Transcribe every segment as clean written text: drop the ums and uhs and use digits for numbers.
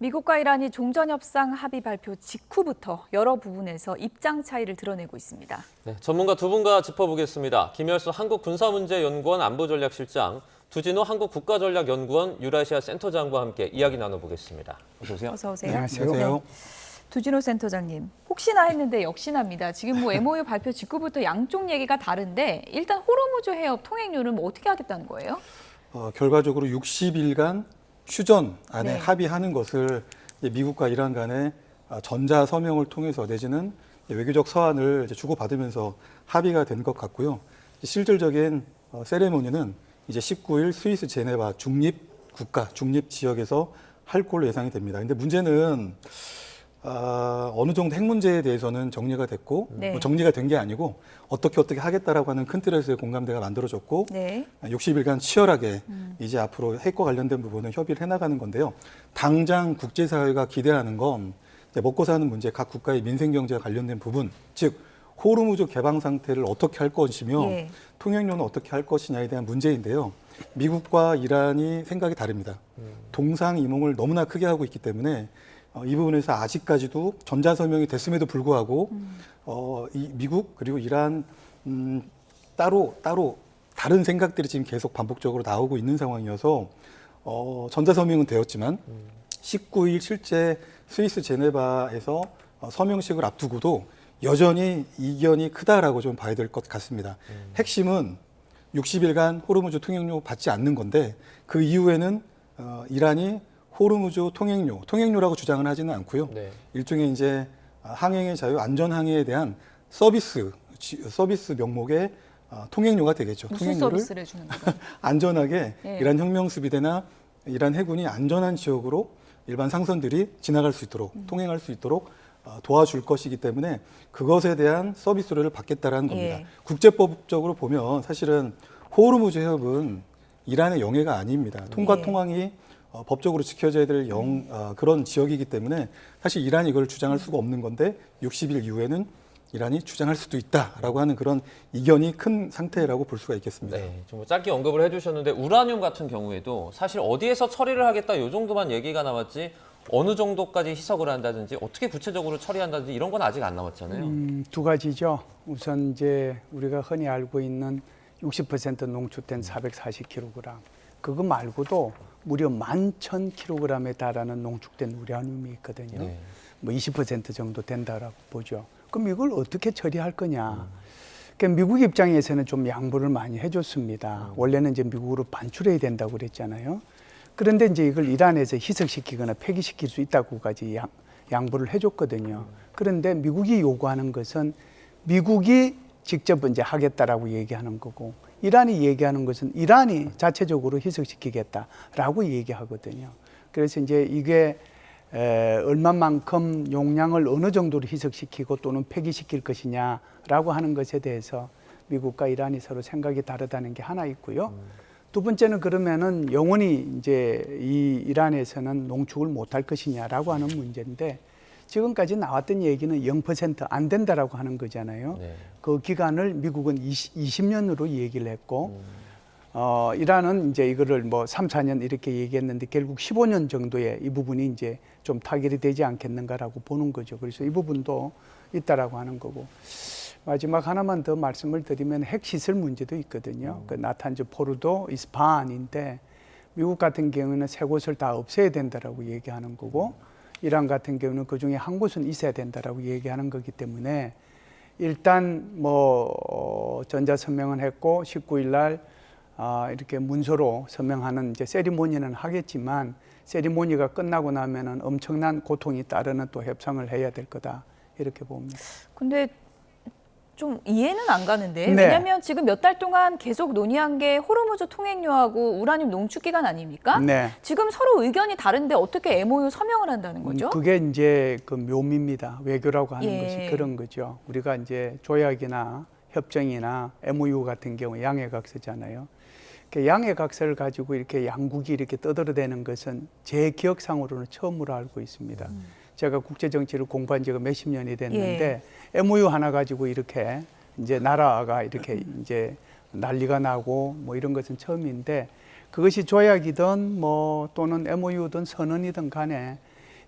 미국과 이란이 종전협상 합의 발표 직후부터 여러 부분에서 입장 차이를 드러내고 있습니다. 네, 전문가 두 분과 짚어보겠습니다. 김열수 한국군사문제연구원 안보전략실장, 두진호 한국국가전략연구원 유라시아 센터장과 함께 이야기 나눠보겠습니다. 어서 오세요. 어서 오세요. 안녕하세요. 네. 두진호 센터장님, 혹시나 했는데 역시나입니다. 지금 MOU 발표 직후부터 양쪽 얘기가 다른데 일단 호르무즈 해협 통행료는 어떻게 하겠다는 거예요? 결과적으로 60일간 휴전 안에 네. 합의하는 것을 미국과 이란 간의 전자 서명을 통해서 내지는 외교적 서한을 주고받으면서 합의가 된 것 같고요. 실질적인 세레모니는 이제 19일 스위스 제네바 중립국가, 중립지역에서 할 걸로 예상이 됩니다. 근데 문제는 어느 정도 핵 문제에 대해서는 정리가 됐고 네. 뭐 정리가 된 게 아니고 어떻게 하겠다라고 하는 큰 틀에서의 공감대가 만들어졌고 네. 60일간 치열하게 이제 앞으로 핵과 관련된 부분은 협의를 해나가는 건데요. 당장 국제사회가 기대하는 건 먹고 사는 문제, 각 국가의 민생경제와 관련된 부분, 즉 호르무즈 개방 상태를 어떻게 할 것이며 예. 통행료는 어떻게 할 것이냐에 대한 문제인데요. 미국과 이란이 생각이 다릅니다. 동상이몽을 너무나 크게 하고 있기 때문에 이 부분에서 아직까지도 전자서명이 됐음에도 불구하고 이 미국 그리고 이란 따로 다른 생각들이 지금 계속 반복적으로 나오고 있는 상황이어서 전자서명은 되었지만 19일 실제 스위스 제네바에서 서명식을 앞두고도 여전히 이견이 크다라고 좀 봐야 될 것 같습니다. 핵심은 60일간 호르무즈 통행료 받지 않는 건데 그 이후에는 이란이 호르무즈 통행료라고 주장은 하지는 않고요. 네. 일종의 이제 항행의 자유, 안전항해에 대한 서비스 명목의 통행료가 되겠죠. 무슨 통행료를 서비스를 해주는 거예요? 안전하게 예. 이란 혁명수비대나 이란 해군이 안전한 지역으로 일반 상선들이 지나갈 수 있도록 통행할 수 있도록 도와줄 것이기 때문에 그것에 대한 서비스를 받겠다라는 겁니다. 예. 국제법적으로 보면 사실은 호르무즈 해협은 이란의 영해가 아닙니다. 통과 예. 통항이 법적으로 지켜져야 될 그런 지역이기 때문에 사실 이란이 이걸 주장할 수가 없는 건데 60일 이후에는 이란이 주장할 수도 있다라고 하는 그런 이견이 큰 상태라고 볼 수가 있겠습니다. 네, 좀 짧게 언급을 해주셨는데 우라늄 같은 경우에도 사실 어디에서 처리를 하겠다 이 정도만 얘기가 나왔지 어느 정도까지 희석을 한다든지 어떻게 구체적으로 처리한다든지 이런 건 아직 안 나왔잖아요. 두 가지죠. 우선 이제 우리가 흔히 알고 있는 60% 농축된 440kg. 그거 말고도 무려 11,000kg에 달하는 농축된 우라늄이 있거든요. 네. 뭐 20% 정도 된다라고 보죠. 그럼 이걸 어떻게 처리할 거냐? 그러니까 미국 입장에서는 좀 양보를 많이 해줬습니다. 원래는 이제 미국으로 반출해야 된다고 그랬잖아요. 그런데 이제 이걸 이란에서 희석시키거나 폐기시킬 수 있다고까지 양보를 해줬거든요. 그런데 미국이 요구하는 것은 미국이 직접 이제 하겠다라고 얘기하는 거고, 이란이 얘기하는 것은 이란이 자체적으로 희석시키겠다라고 얘기하거든요. 그래서 이제 이게 얼마만큼 용량을 어느 정도로 희석시키고 또는 폐기시킬 것이냐라고 하는 것에 대해서 미국과 이란이 서로 생각이 다르다는 게 하나 있고요. 두 번째는 그러면은 영원히 이제 이 이란에서는 농축을 못할 것이냐라고 하는 문제인데 지금까지 나왔던 얘기는 0% 안 된다라고 하는 거잖아요. 네. 그 기간을 미국은 20년으로 얘기를 했고 이란은 이제 이거를 뭐 3, 4년 이렇게 얘기했는데 결국 15년 정도의 이 부분이 이제 좀 타결이 되지 않겠는가라고 보는 거죠. 그래서 이 부분도 있다라고 하는 거고. 마지막 하나만 더 말씀을 드리면 핵시설 문제도 있거든요. 그 나탄즈 포르도 이스파한인데 미국 같은 경우는 세 곳을 다 없애야 된다라고 얘기하는 거고 이란 같은 경우는 그 중에 한 곳은 있어야 된다라고 얘기하는 거기 때문에 일단 뭐 전자서명은 했고 19일 날 이렇게 문서로 서명하는 이제 세리모니는 하겠지만 세리모니가 끝나고 나면은 엄청난 고통이 따르는 또 협상을 해야 될 거다 이렇게 봅니다. 근데 좀 이해는 안 가는데 네. 왜냐하면 지금 몇 달 동안 계속 논의한 게 호르무즈 통행료하고 우라늄 농축 기간 아닙니까? 네. 지금 서로 의견이 다른데 어떻게 MOU 서명을 한다는 거죠? 그게 이제 그 묘미입니다. 외교라고 하는 예. 것이 그런 거죠. 우리가 이제 조약이나 협정이나 MOU 같은 경우 양해각서잖아요. 양해각서를 가지고 이렇게 양국이 이렇게 떠들어대는 것은 제 기억상으로는 처음으로 알고 있습니다. 제가 국제정치를 공부한 지가 몇십 년이 됐는데 MOU 하나 가지고 이렇게 이제 나라가 이렇게 이제 난리가 나고 뭐 이런 것은 처음인데 그것이 조약이든 뭐 또는 MOU든 선언이든 간에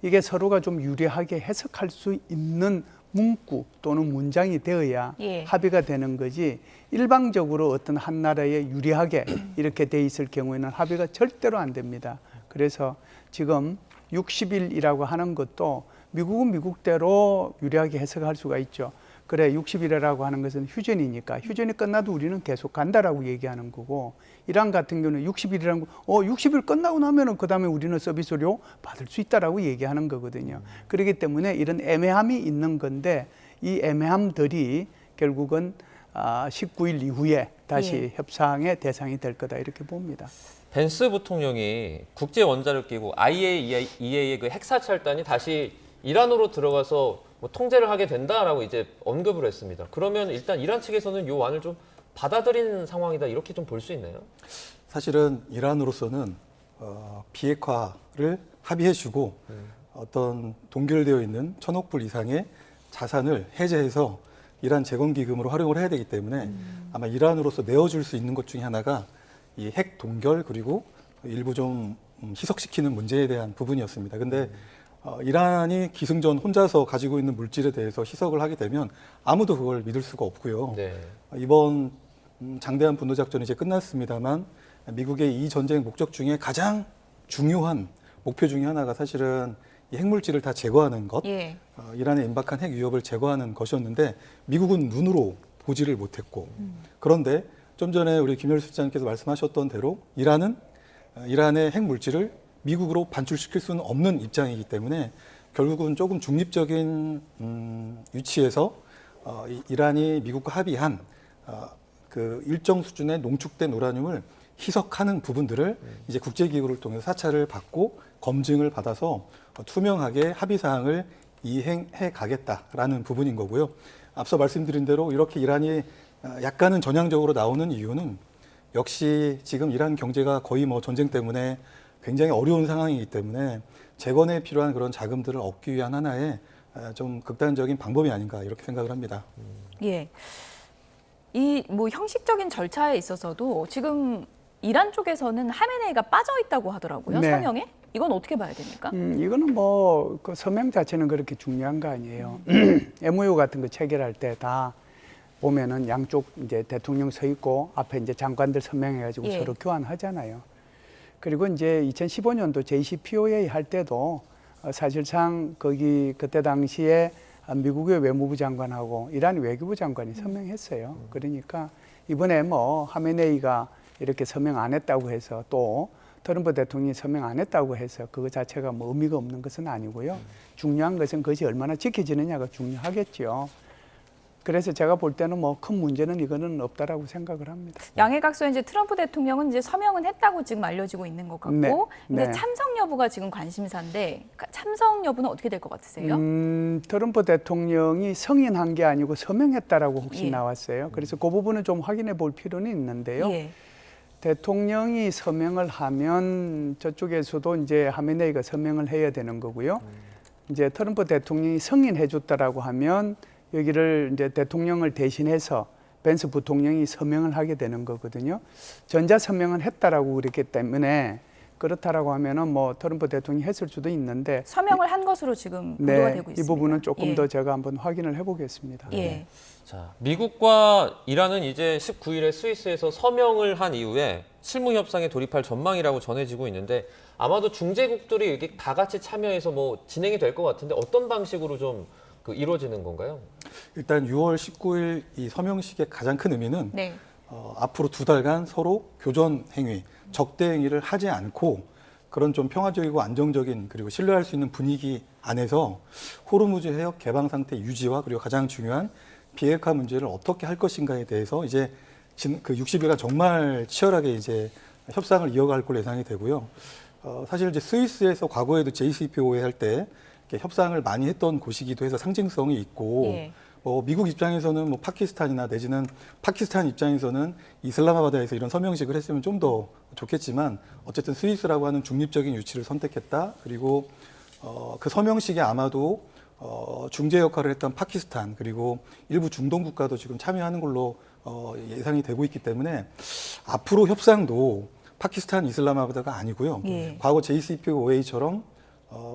이게 서로가 좀 유리하게 해석할 수 있는 문구 또는 문장이 되어야 예. 합의가 되는 거지 일방적으로 어떤 한 나라에 유리하게 이렇게 돼 있을 경우에는 합의가 절대로 안 됩니다. 그래서 지금 60일이라고 하는 것도 미국은 미국대로 유리하게 해석할 수가 있죠. 그래 60일이라고 하는 것은 휴전이니까 휴전이 끝나도 우리는 계속 간다라고 얘기하는 거고 이란 같은 경우는 60일이라는 거 60일 끝나고 나면은 그다음에 우리는 서비스료 받을 수 있다라고 얘기하는 거거든요. 그렇기 때문에 이런 애매함이 있는 건데 이 애매함들이 결국은 19일 이후에 다시 예. 협상의 대상이 될 거다 이렇게 봅니다. 벤스 부통령이 국제 원자력 기구 IAEA의 그 핵 사찰단이 다시 이란으로 들어가서 뭐 통제를 하게 된다라고 이제 언급을 했습니다. 그러면 일단 이란 측에서는 이 완을 좀 받아들이는 상황이다 이렇게 좀 볼 수 있나요? 사실은 이란으로서는 비핵화를 합의해주고 어떤 동결되어 있는 1,000억 불 이상의 자산을 해제해서 이란 재건기금으로 활용을 해야 되기 때문에 아마 이란으로서 내어줄 수 있는 것 중에 하나가 이 핵 동결 그리고 일부 좀 희석시키는 문제에 대한 부분이었습니다. 근데 이란이 기승전 혼자서 가지고 있는 물질에 대해서 희석을 하게 되면 아무도 그걸 믿을 수가 없고요. 네. 이번 장대한 분노작전이 이제 끝났습니다만 미국의 이 전쟁 목적 중에 가장 중요한 목표 중에 하나가 사실은 이 핵물질을 다 제거하는 것, 예. 이란의 임박한 핵 위협을 제거하는 것이었는데 미국은 눈으로 보지를 못했고 그런데 좀 전에 우리 김열수 실장님께서 말씀하셨던 대로 이란은 이란의 핵물질을 미국으로 반출시킬 수는 없는 입장이기 때문에 결국은 조금 중립적인 위치에서 이란이 미국과 합의한 그 일정 수준의 농축된 우라늄을 희석하는 부분들을 이제 국제기구를 통해서 사찰을 받고 검증을 받아서 투명하게 합의 사항을 이행해 가겠다라는 부분인 거고요. 앞서 말씀드린 대로 이렇게 이란이 약간은 전향적으로 나오는 이유는 역시 지금 이란 경제가 거의 뭐 전쟁 때문에 굉장히 어려운 상황이기 때문에 재건에 필요한 그런 자금들을 얻기 위한 하나의 좀 극단적인 방법이 아닌가 이렇게 생각을 합니다. 예. 이 뭐 형식적인 절차에 있어서도 지금 이란 쪽에서는 하메네이가 빠져 있다고 하더라고요. 네. 서명에? 이건 어떻게 봐야 됩니까? 이거는 뭐 그 서명 자체는 그렇게 중요한 거 아니에요. MOU 같은 거 체결할 때 다 보면은 양쪽 이제 대통령 서 있고 앞에 이제 장관들 서명해가지고 예. 서로 교환하잖아요. 그리고 이제 2015년도 JCPOA 할 때도 사실상 거기 그때 당시에 미국의 외무부 장관하고 이란 외교부 장관이 서명했어요. 그러니까 이번에 뭐 하메네이가 이렇게 서명 안 했다고 해서 또 트럼프 대통령이 서명 안 했다고 해서 그거 자체가 뭐 의미가 없는 것은 아니고요. 중요한 것은 그것이 얼마나 지켜지느냐가 중요하겠죠. 그래서 제가 볼 때는 뭐 큰 문제는 이거는 없다라고 생각을 합니다. 양해각서에 이제 트럼프 대통령은 이제 서명은 했다고 지금 알려지고 있는 것 같고, 네. 근데 네. 참석 여부가 지금 관심사인데 참석 여부는 어떻게 될 것 같으세요? 트럼프 대통령이 승인한 게 아니고 서명했다라고 혹시 예. 나왔어요. 그래서 그 부분은 좀 확인해 볼 필요는 있는데요. 예. 대통령이 서명을 하면 저쪽에서도 이제 하메네이가 서명을 해야 되는 거고요. 이제 트럼프 대통령이 승인해 줬다라고 하면 여기를 이제 대통령을 대신해서 벤스 부통령이 서명을 하게 되는 거거든요. 전자 서명은 했다라고 그랬기 때문에 그렇다라고 하면은 뭐 트럼프 대통령이 했을 수도 있는데 서명을 한 것으로 지금 보도가 되고 있습니다. 이 부분은 조금 예. 더 제가 한번 확인을 해보겠습니다. 예. 자, 미국과 이란은 이제 19일에 스위스에서 서명을 한 이후에 실무 협상에 돌입할 전망이라고 전해지고 있는데 아마도 중재국들이 이렇게 다 같이 참여해서 뭐 진행이 될 것 같은데 어떤 방식으로 좀 이루어지는 건가요? 일단 6월 19일 이 서명식의 가장 큰 의미는 네. 앞으로 2달간 서로 교전 행위, 적대 행위를 하지 않고 그런 좀 평화적이고 안정적인 그리고 신뢰할 수 있는 분위기 안에서 호르무즈 해역 개방 상태 유지와 그리고 가장 중요한 비핵화 문제를 어떻게 할 것인가에 대해서 이제 그 60일간 정말 치열하게 이제 협상을 이어갈 걸로 예상이 되고요. 사실 이제 스위스에서 과거에도 JCPOA 할 때 협상을 많이 했던 곳이기도 해서 상징성이 있고 예. 미국 입장에서는 뭐 파키스탄이나 내지는 파키스탄 입장에서는 이슬람마바드에서 이런 서명식을 했으면 좀 더 좋겠지만 어쨌든 스위스라고 하는 중립적인 위치를 선택했다. 그리고 그 서명식에 아마도 중재 역할을 했던 파키스탄 그리고 일부 중동 국가도 지금 참여하는 걸로 예상이 되고 있기 때문에 앞으로 협상도 파키스탄 이슬람마바드가 아니고요. 예. 과거 JCPOA처럼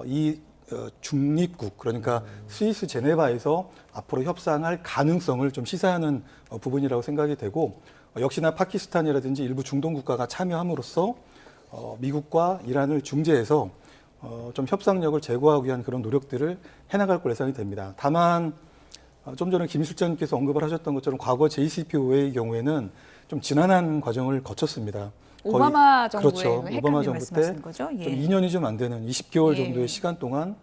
이 중립국 그러니까 스위스 제네바에서 앞으로 협상할 가능성을 좀 시사하는 부분이라고 생각이 되고 역시나 파키스탄이라든지 일부 중동 국가가 참여함으로써 미국과 이란을 중재해서 좀 협상력을 제고하기 위한 그런 노력들을 해나갈 걸 예상이 됩니다. 다만 좀 전에 김 실장님께서 언급을 하셨던 것처럼 과거 JCPOA의 경우에는 좀 지난한 과정을 거쳤습니다. 오바마 정부의 그렇죠. 핵 오바마 합의 정부 말씀하시는 거죠? 좀 예. 2년이 좀 안 되는 20개월 예. 정도의 시간 동안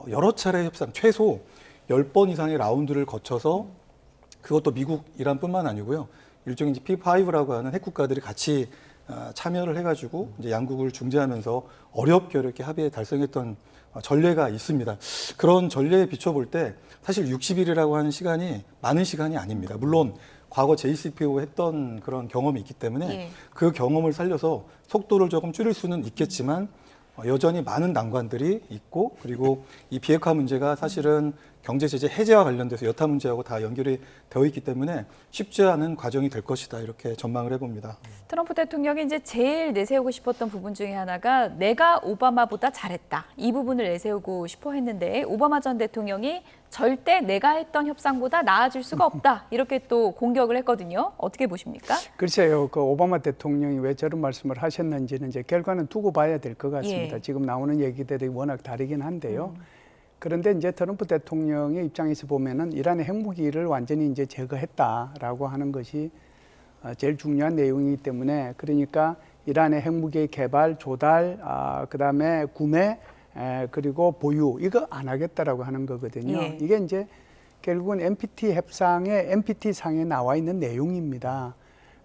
여러 차례 협상, 최소 10번 이상의 라운드를 거쳐서 그것도 미국, 이란뿐만 아니고요. 일종의 이제 P5라고 하는 핵 국가들이 같이 참여를 해가지고 이제 양국을 중재하면서 어렵게 합의에 달성했던 전례가 있습니다. 그런 전례에 비춰볼 때 사실 60일이라고 하는 시간이 많은 시간이 아닙니다. 물론 과거 JCPO 했던 그런 경험이 있기 때문에 예. 그 경험을 살려서 속도를 조금 줄일 수는 있겠지만 여전히 많은 난관들이 있고 그리고 이 비핵화 문제가 사실은 경제 제재 해제와 관련돼서 여타 문제하고 다 연결이 되어 있기 때문에 쉽지 않은 과정이 될 것이다 이렇게 전망을 해봅니다. 트럼프 대통령이 이제 제일 내세우고 싶었던 부분 중에 하나가 내가 오바마보다 잘했다. 이 부분을 내세우고 싶어 했는데 오바마 전 대통령이 절대 내가 했던 협상보다 나아질 수가 없다. 이렇게 또 공격을 했거든요. 어떻게 보십니까? 글쎄요, 그 오바마 대통령이 왜 저런 말씀을 하셨는지는 이제 결과는 두고 봐야 될 것 같습니다. 예. 지금 나오는 얘기들이 워낙 다르긴 한데요. 그런데 이제 트럼프 대통령의 입장에서 보면은 이란의 핵무기를 완전히 이제 제거했다라고 하는 것이 제일 중요한 내용이기 때문에 그러니까 이란의 핵무기의 개발, 조달, 그다음에 구매, 그리고 보유 이거 안 하겠다라고 하는 거거든요. 예. 이게 이제 결국은 NPT 협상의 NPT 상에 나와 있는 내용입니다.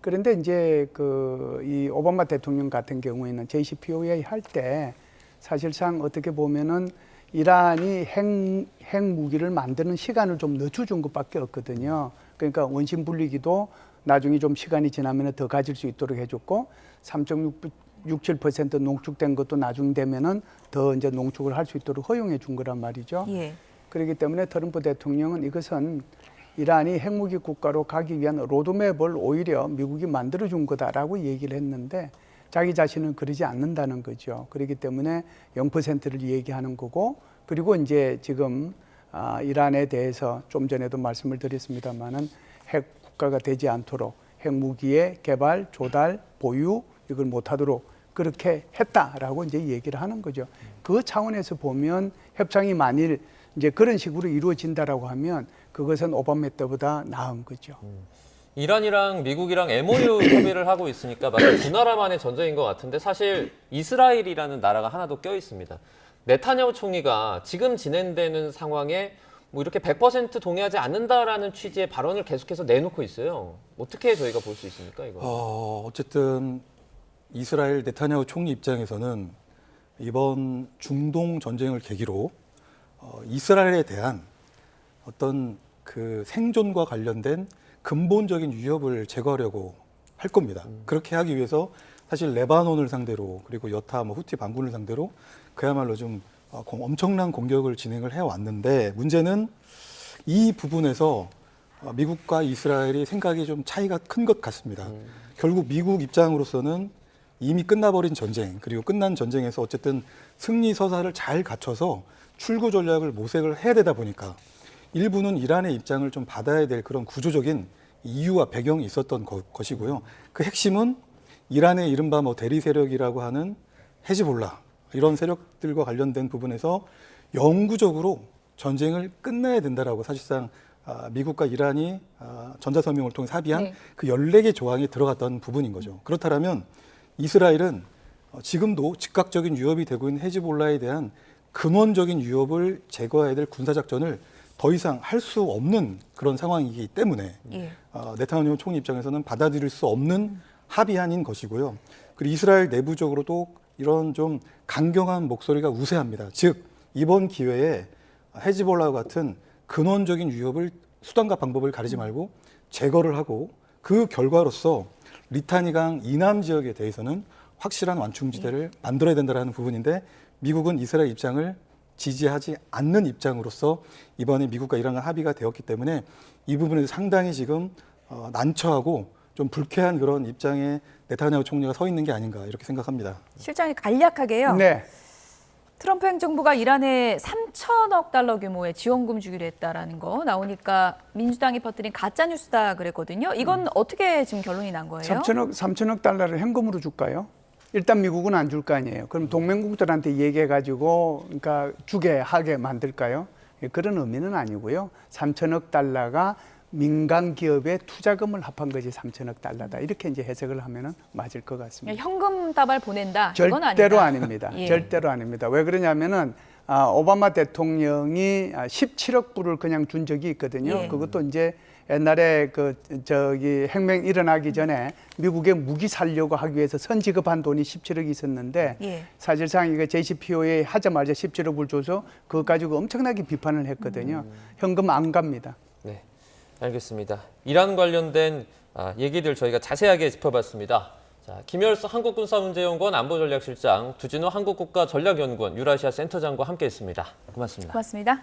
그런데 이제 이 오바마 대통령 같은 경우에는 JCPOA 할 때 사실상 어떻게 보면은 이란이 핵 무기를 만드는 시간을 좀 늦춰준 것밖에 없거든요. 그러니까 원심 분리기도 나중에 좀 시간이 지나면 더 가질 수 있도록 해줬고 3.67% 농축된 것도 나중 되면은 더 이제 농축을 할 수 있도록 허용해 준 거란 말이죠. 예. 그렇기 때문에 트럼프 대통령은 이것은 이란이 핵무기 국가로 가기 위한 로드맵을 오히려 미국이 만들어 준 거다라고 얘기를 했는데 자기 자신은 그러지 않는다는 거죠. 그렇기 때문에 0%를 얘기하는 거고 그리고 이제 지금 이란에 대해서 좀 전에도 말씀을 드렸습니다마는 핵 국가가 되지 않도록 핵무기의 개발, 조달, 보유 이걸 못하도록 그렇게 했다라고 이제 얘기를 하는 거죠. 그 차원에서 보면 협상이 만일 이제 그런 식으로 이루어진다라고 하면 그것은 오바마 때보다 나은 거죠. 이란이랑 미국이랑 MOU 협의를 하고 있으니까 마치 두 나라만의 전쟁인 것 같은데 사실 이스라엘이라는 나라가 하나 더 껴 있습니다. 네타냐후 총리가 지금 진행되는 상황에 뭐 이렇게 100% 동의하지 않는다라는 취지의 발언을 계속해서 내놓고 있어요. 어떻게 저희가 볼 수 있습니까, 이거? 어쨌든 이스라엘 네타냐후 총리 입장에서는 이번 중동 전쟁을 계기로 이스라엘에 대한 어떤 그 생존과 관련된 근본적인 위협을 제거하려고 할 겁니다. 그렇게 하기 위해서 사실 레바논을 상대로 그리고 여타 후티 반군을 상대로 그야말로 좀 엄청난 공격을 진행을 해왔는데 문제는 이 부분에서 미국과 이스라엘이 생각이 좀 차이가 큰 것 같습니다. 결국 미국 입장으로서는 이미 끝나버린 전쟁 그리고 끝난 전쟁에서 어쨌든 승리 서사를 잘 갖춰서 출구 전략을 모색을 해야 되다 보니까 일부는 이란의 입장을 좀 받아야 될 그런 구조적인 이유와 배경이 있었던 것이고요. 그 핵심은 이란의 이른바 대리 세력이라고 하는 헤즈볼라 이런 세력들과 관련된 부분에서 영구적으로 전쟁을 끝내야 된다라고 사실상 미국과 이란이 전자서명을 통해 합의한 네. 그 14개 조항에 들어갔던 부분인 거죠. 그렇다면 이스라엘은 지금도 즉각적인 위협이 되고 있는 헤즈볼라에 대한 근원적인 위협을 제거해야 될 군사작전을 더 이상 할 수 없는 그런 상황이기 때문에 예. 네타냐후 총리 입장에서는 받아들일 수 없는 합의안인 것이고요. 그리고 이스라엘 내부적으로도 이런 좀 강경한 목소리가 우세합니다. 즉 이번 기회에 헤즈볼라 같은 근원적인 위협을 수단과 방법을 가리지 말고 제거를 하고 그 결과로서 리타니강 이남 지역에 대해서는 확실한 완충지대를 만들어야 된다는 부분인데 미국은 이스라엘 입장을 지지하지 않는 입장으로서 이번에 미국과 이란과 합의가 되었기 때문에 이 부분에서 상당히 지금 난처하고 좀 불쾌한 그런 입장에 네타냐후 총리가 서 있는 게 아닌가 이렇게 생각합니다. 실장이 간략하게요. 네. 트럼프 행정부가 이란에 3천억 달러 규모의 지원금 주기로 했다라는 거 나오니까 민주당이 퍼뜨린 가짜 뉴스다 그랬거든요. 이건 어떻게 지금 결론이 난 거예요? 3천억 달러를 현금으로 줄까요? 일단 미국은 안 줄 거 아니에요. 그럼 동맹국들한테 얘기해가지고 그러니까 주게 하게 만들까요? 그런 의미는 아니고요. 3천억 달러가 민간 기업의 투자금을 합한 것이 3천억 달러다. 이렇게 이제 해석을 하면은 맞을 것 같습니다. 현금 다발 보낸다. 이건 절대로 아니다. 아닙니다. 예. 절대로 아닙니다. 왜 그러냐면은 오바마 대통령이 17억 불을 그냥 준 적이 있거든요. 예. 그것도 이제 옛날에 핵맹 일어나기 전에 미국에 무기 살려고 하기 위해서 선지급한 돈이 17억이 있었는데 예. 사실상 이거 JCPOA 하자마자 17억을 줘서 그거 가지고 엄청나게 비판을 했거든요. 현금 안 갑니다. 네, 알겠습니다. 이란 관련된 얘기들 저희가 자세하게 짚어봤습니다. 자, 김열수 한국군사문제연구원 안보전략실장, 두진호 한국국가전략연구원 유라시아 센터장과 함께했습니다. 고맙습니다. 고맙습니다.